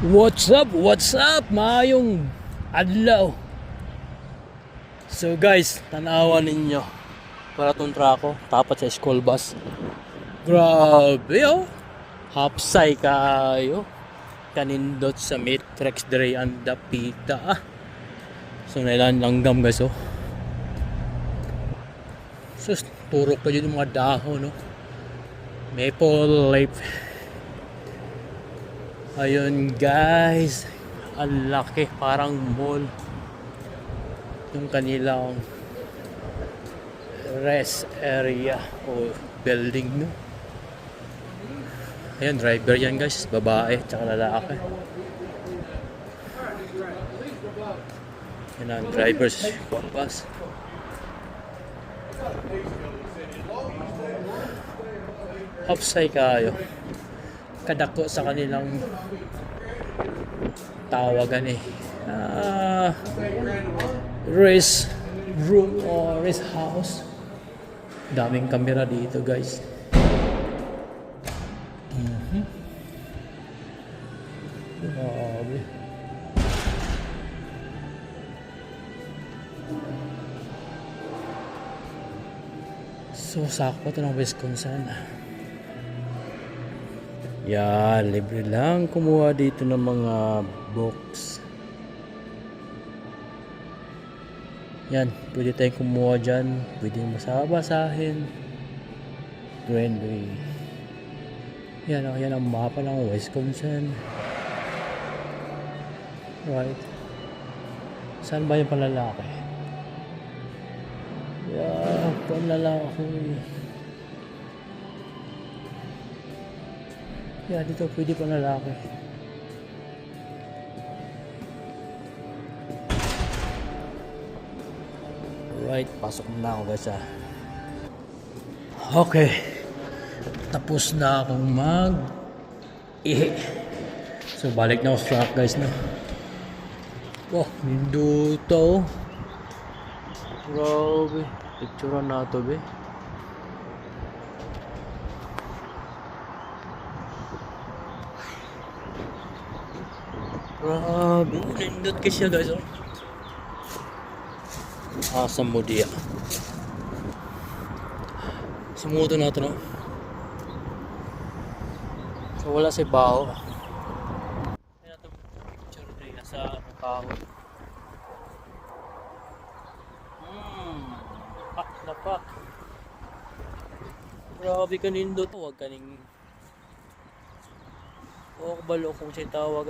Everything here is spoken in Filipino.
What's up? What's up? Maayong adlaw. So guys, tanawan ninyo. Para tong trako, tapat sa school bus. Grabe oh. Hapsay kayo. Kanindot sa matrix dre ang dapita ah. So nailan langgam guys oh. Sus, turok pa dyan yung mga dahon no. Maple leaf. Ayun guys, ang laki, parang mall yung kanilang rest area o building no. Ayun, driver yan guys, babae tsaka lalaki. Yan ang drivers bus. Hapsay kayo. Kadako sa kanilang tawagan rest room or rest house. Daming kamera dito guys. Grabe. So sakto ito ng Wisconsin. Yan, libre lang kumuha dito ng mga books. Yan, pwede tayong kumuha dyan. Pwede basahin. Greenway. Yan, yan ang mapa ng Wisconsin. Right. Saan ba yung panlalaki? Yan, panlalaki. Yeah, dito pwede pa lalaki. Right, pasok na ako guys ah. Okay. Tapos na akong mag-ihi. So balik na ako sa truck guys na. Oh, ninduto. Grabe. Picture na ito be. Grabe, nindot ka siya guys oh. Asam mo diya. Sumuto na ito no. So wala si bao. Kaya ito picture rin nasa kahoy. Pak na pak. Grabe ka nindot. Huwag ka ning balo kung siya tawagan.